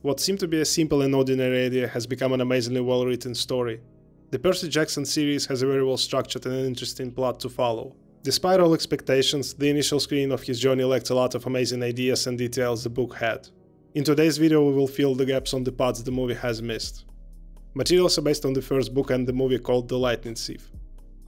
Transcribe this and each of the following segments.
what seemed to be a simple and ordinary idea has become an amazingly well-written story. The Percy Jackson series has a very well-structured and interesting plot to follow. Despite all expectations, the initial screening of his journey lacked a lot of amazing ideas and details the book had. In today's video we will fill the gaps on the parts the movie has missed. Materials are based on the first book and the movie called The Lightning Thief.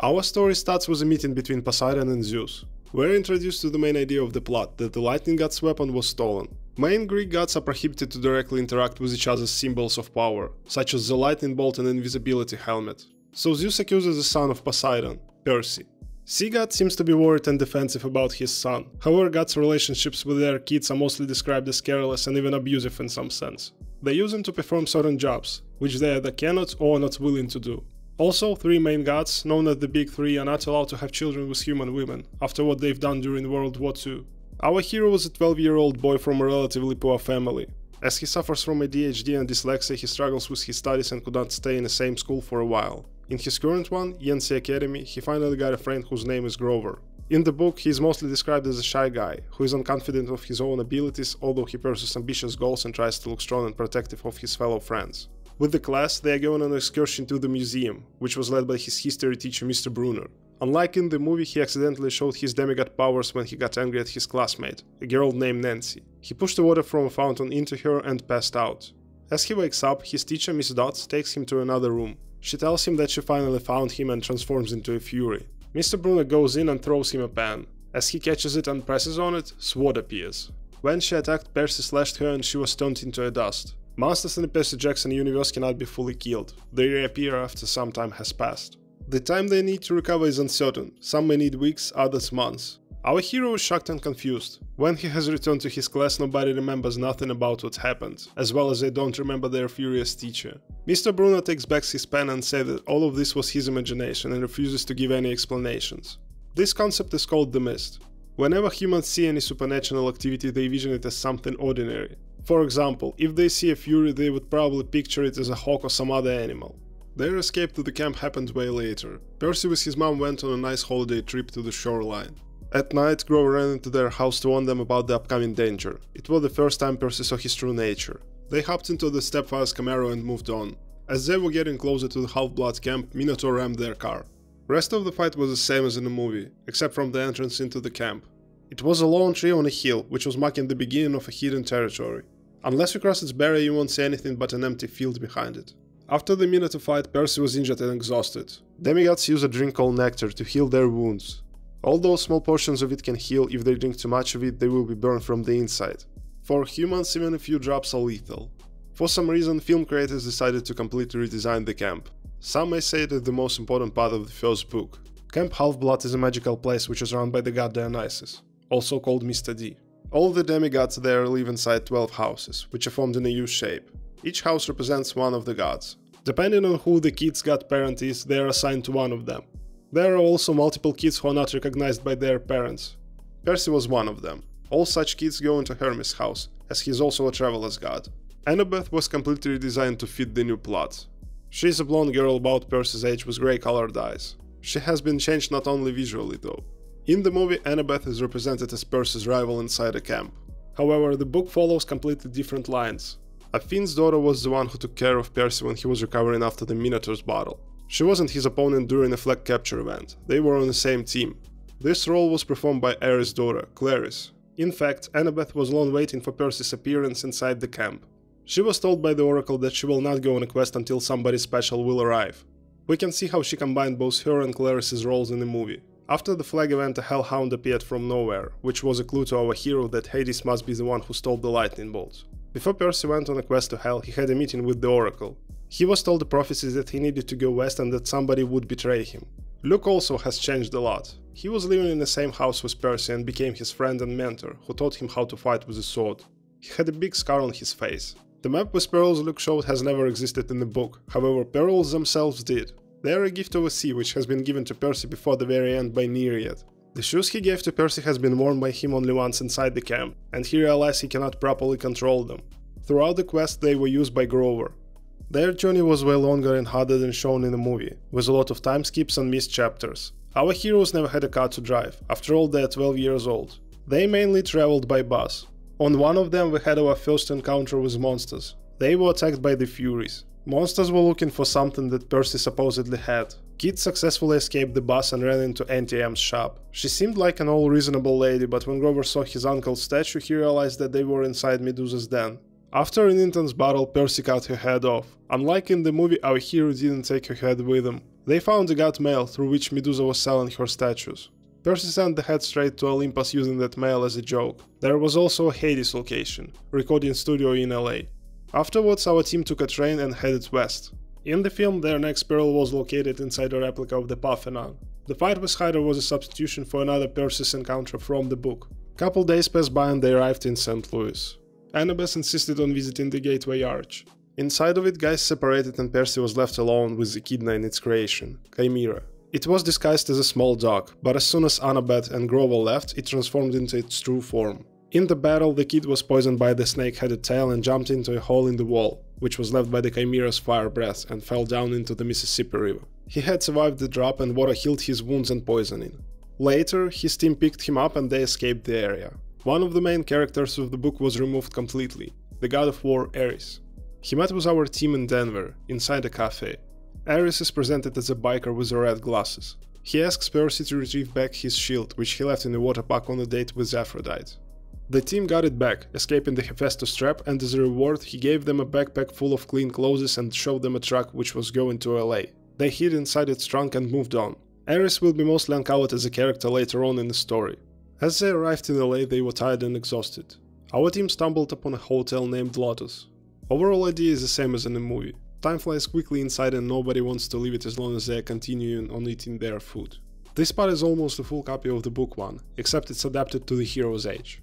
Our story starts with a meeting between Poseidon and Zeus. We're introduced to the main idea of the plot, that the lightning god's weapon was stolen. Main Greek gods are prohibited to directly interact with each other's symbols of power, such as the lightning bolt and invisibility helmet. So Zeus accuses the son of Poseidon, Percy. Sea God seems to be worried and defensive about his son. However, gods' relationships with their kids are mostly described as careless and even abusive in some sense. They use them to perform certain jobs, which they either cannot or are not willing to do. Also, three main gods, known as the Big Three, are not allowed to have children with human women, after what they've done during World War II. Our hero was a 12-year-old boy from a relatively poor family. As he suffers from ADHD and dyslexia, he struggles with his studies and could not stay in the same school for a while. In his current one, Yancey Academy, he finally got a friend whose name is Grover. In the book, he is mostly described as a shy guy, who is unconfident of his own abilities, although he pursues ambitious goals and tries to look strong and protective of his fellow friends. With the class, they are going on an excursion to the museum, which was led by his history teacher Mr. Brunner. Unlike in the movie, he accidentally showed his demigod powers when he got angry at his classmate, a girl named Nancy. He pushed the water from a fountain into her and passed out. As he wakes up, his teacher Miss Dodds takes him to another room. She tells him that she finally found him and transforms into a fury. Mr. Brunner goes in and throws him a pen. As he catches it and presses on it, Sword appears. When she attacked, Percy slashed her and she was turned into a dust. Monsters in the Percy Jackson universe cannot be fully killed. They reappear after some time has passed. The time they need to recover is uncertain. Some may need weeks, others months. Our hero is shocked and confused. When he has returned to his class, nobody remembers nothing about what happened, as well as they don't remember their furious teacher. Mr. Brunner takes back his pen and says that all of this was his imagination and refuses to give any explanations. This concept is called the mist. Whenever humans see any supernatural activity, they vision it as something ordinary. For example, if they see a fury, they would probably picture it as a hawk or some other animal. Their escape to the camp happened way later. Percy with his mom went on a nice holiday trip to the shoreline. At night, Grover ran into their house to warn them about the upcoming danger. It was the first time Percy saw his true nature. They hopped into the stepfather's Camaro and moved on. As they were getting closer to the Half-Blood camp, Minotaur rammed their car. Rest of the fight was the same as in the movie, except from the entrance into the camp. It was a lone tree on a hill, which was marking the beginning of a hidden territory. Unless you cross its barrier, you won't see anything but an empty field behind it. After the Minotaur fight, Percy was injured and exhausted. Demigods use a drink called nectar to heal their wounds. Although small portions of it can heal, if they drink too much of it, they will be burned from the inside. For humans, even a few drops are lethal. For some reason, film creators decided to completely redesign the camp. Some may say it is the most important part of the first book. Camp Half-Blood is a magical place which is run by the god Dionysus, also called Mr. D. All the demigods there live inside 12 houses, which are formed in a U shape. Each house represents one of the gods. Depending on who the kid's godparent is, they are assigned to one of them. There are also multiple kids who are not recognized by their parents. Percy was one of them. All such kids go into Hermes' house, as he is also a traveler's god. Annabeth was completely redesigned to fit the new plot. She is a blonde girl about Percy's age with grey-colored eyes. She has been changed not only visually though. In the movie, Annabeth is represented as Percy's rival inside a camp. However, the book follows completely different lines. Afine's daughter was the one who took care of Percy when he was recovering after the Minotaur's battle. She wasn't his opponent during a flag capture event, they were on the same team. This role was performed by Ares' daughter, Clarice. In fact, Annabeth was long waiting for Percy's appearance inside the camp. She was told by the Oracle that she will not go on a quest until somebody special will arrive. We can see how she combined both her and Clarice's roles in the movie. After the flag event, a hellhound appeared from nowhere, which was a clue to our hero that Hades must be the one who stole the lightning bolt. Before Percy went on a quest to Hell, he had a meeting with the Oracle. He was told the prophecies that he needed to go west and that somebody would betray him. Luke also has changed a lot. He was living in the same house with Percy and became his friend and mentor, who taught him how to fight with a sword. He had a big scar on his face. The map with pearls Luke showed has never existed in the book, however pearls themselves did. They are a gift of a sea which has been given to Percy before the very end by Nereid. The shoes he gave to Percy has been worn by him only once inside the camp, and he realized he cannot properly control them. Throughout the quest they were used by Grover. Their journey was way longer and harder than shown in the movie, with a lot of time skips and missed chapters. Our heroes never had a car to drive, after all they are 12 years old. They mainly traveled by bus. On one of them we had our first encounter with monsters. They were attacked by the Furies. Monsters were looking for something that Percy supposedly had. Kit successfully escaped the bus and ran into Auntie M's shop. She seemed like an all-reasonable lady, but when Grover saw his uncle's statue, he realized that they were inside Medusa's den. After an intense battle, Percy cut her head off. Unlike in the movie, our hero didn't take her head with him. They found a god mail through which Medusa was selling her statues. Percy sent the head straight to Olympus using that mail as a joke. There was also a Hades location, recording studio in LA. Afterwards, our team took a train and headed west. In the film, their next peril was located inside a replica of the Parthenon. The fight with Hydra was a substitution for another Percy's encounter from the book. Couple days passed by and they arrived in St. Louis. Annabeth insisted on visiting the Gateway Arch. Inside of it, guys separated and Percy was left alone with the Echidna in its creation, Chimera. It was disguised as a small dog, but as soon as Annabeth and Grover left, it transformed into its true form. In the battle, the kid was poisoned by the snake-headed tail and jumped into a hole in the wall, which was left by the Chimera's fire breath, and fell down into the Mississippi River. He had survived the drop and water healed his wounds and poisoning. Later, his team picked him up and they escaped the area. One of the main characters of the book was removed completely, the god of war Ares. He met with our team in Denver, inside a cafe. Ares is presented as a biker with red glasses. He asks Percy to retrieve back his shield, which he left in the water park on a date with Aphrodite. The team got it back, escaping the Hephaestus trap, and as a reward he gave them a backpack full of clean clothes and showed them a truck which was going to LA. They hid inside its trunk and moved on. Ares will be mostly uncovered as a character later on in the story. As they arrived in LA, they were tired and exhausted. Our team stumbled upon a hotel named Lotus. Overall idea is the same as in the movie. Time flies quickly inside and nobody wants to leave it as long as they are continuing on eating their food. This part is almost a full copy of the book one, except it's adapted to the hero's age.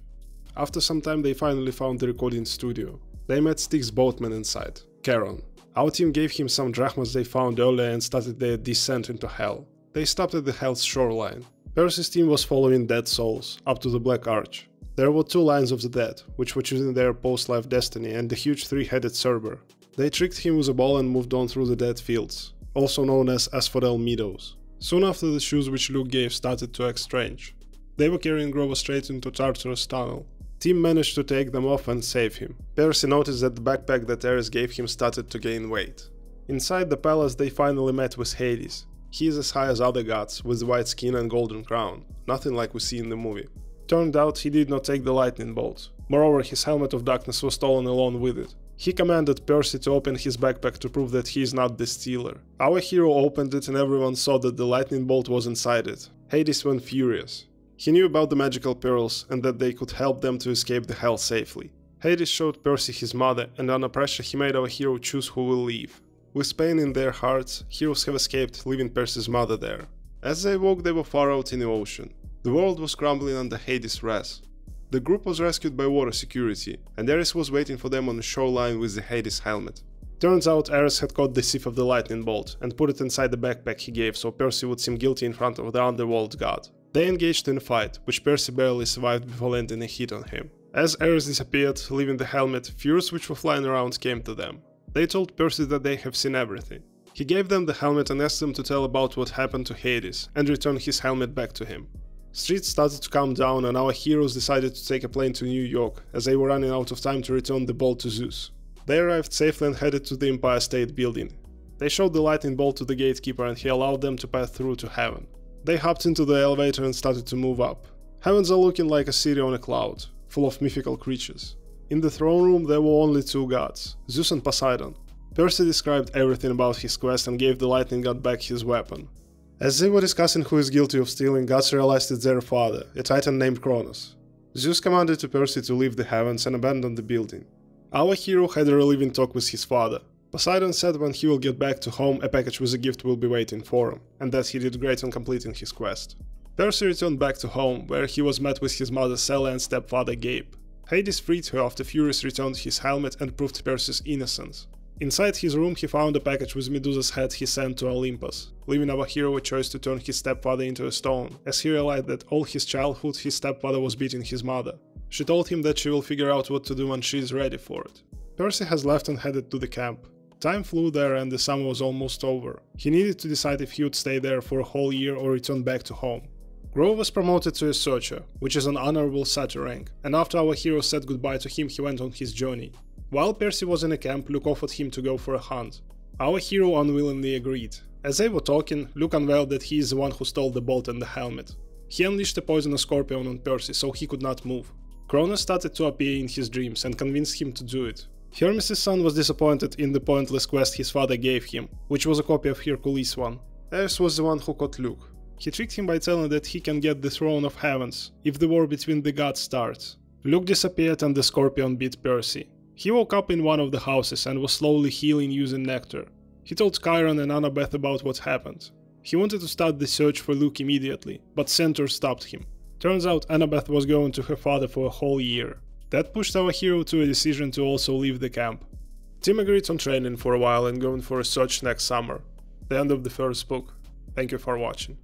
After some time they finally found the recording studio. They met Styx's boatman inside, Charon. Our team gave him some drachmas they found earlier and started their descent into hell. They stopped at the hell's shoreline. Percy's team was following dead souls, up to the Black Arch. There were two lines of the dead, which were choosing their post-life destiny, and the huge three-headed Cerber. They tricked him with a ball and moved on through the dead fields, also known as Asphodel Meadows. Soon after, the shoes which Luke gave started to act strange. They were carrying Grover straight into Tartarus tunnel. Team managed to take them off and save him. Percy noticed that the backpack that Ares gave him started to gain weight. Inside the palace they finally met with Hades. He is as high as other gods, with white skin and golden crown, nothing like we see in the movie. Turned out he did not take the lightning bolt. Moreover, his helmet of darkness was stolen along with it. He commanded Percy to open his backpack to prove that he is not the stealer. Our hero opened it and everyone saw that the lightning bolt was inside it. Hades went furious. He knew about the magical pearls and that they could help them to escape the hell safely. Hades showed Percy his mother, and under pressure he made our hero choose who will leave. With pain in their hearts, heroes have escaped, leaving Percy's mother there. As they walked, they were far out in the ocean. The world was crumbling under Hades' wrath. The group was rescued by water security, and Ares was waiting for them on the shoreline with the Hades helmet. Turns out Ares had caught the thief of the lightning bolt and put it inside the backpack he gave so Percy would seem guilty in front of the underworld god. They engaged in a fight, which Percy barely survived before landing a hit on him. As Ares disappeared, leaving the helmet, Furies which were flying around came to them. They told Percy that they have seen everything. He gave them the helmet and asked them to tell about what happened to Hades, and return his helmet back to him. Streets started to calm down and our heroes decided to take a plane to New York, as they were running out of time to return the bolt to Zeus. They arrived safely and headed to the Empire State Building. They showed the lightning bolt to the gatekeeper and he allowed them to pass through to heaven. They hopped into the elevator and started to move up. Heavens are looking like a city on a cloud, full of mythical creatures. In the throne room there were only two gods, Zeus and Poseidon. Percy described everything about his quest and gave the lightning god back his weapon. As they were discussing who is guilty of stealing, gods realized it's their father, a titan named Kronos. Zeus commanded to Percy to leave the heavens and abandon the building. Our hero had a relieving talk with his father. Poseidon said when he will get back to home a package with a gift will be waiting for him, and that he did great on completing his quest. Percy returned back to home, where he was met with his mother Sela and stepfather Gabe. Hades freed her after Furies returned his helmet and proved Percy's innocence. Inside his room he found a package with Medusa's head he sent to Olympus, leaving our hero a choice to turn his stepfather into a stone, as he realized that all his childhood his stepfather was beating his mother. She told him that she will figure out what to do when she is ready for it. Percy has left and headed to the camp. Time flew there and the summer was almost over. He needed to decide if he would stay there for a whole year or return back to home. Grover was promoted to a searcher, which is an honorable satyr rank, and after our hero said goodbye to him he went on his journey. While Percy was in a camp, Luke offered him to go for a hunt. Our hero unwillingly agreed. As they were talking, Luke unveiled that he is the one who stole the bolt and the helmet. He unleashed a poisonous scorpion on Percy so he could not move. Cronus started to appear in his dreams and convinced him to do it. Hermes' son was disappointed in the pointless quest his father gave him, which was a copy of Hercules' one. Ares was the one who caught Luke. He tricked him by telling that he can get the throne of heavens if the war between the gods starts. Luke disappeared and the scorpion beat Percy. He woke up in one of the houses and was slowly healing using nectar. He told Chiron and Annabeth about what happened. He wanted to start the search for Luke immediately, but Centaur stopped him. Turns out Annabeth was going to her father for a whole year. That pushed our hero to a decision to also leave the camp. Tim agreed on training for a while and going for a search next summer. The end of the first book. Thank you for watching.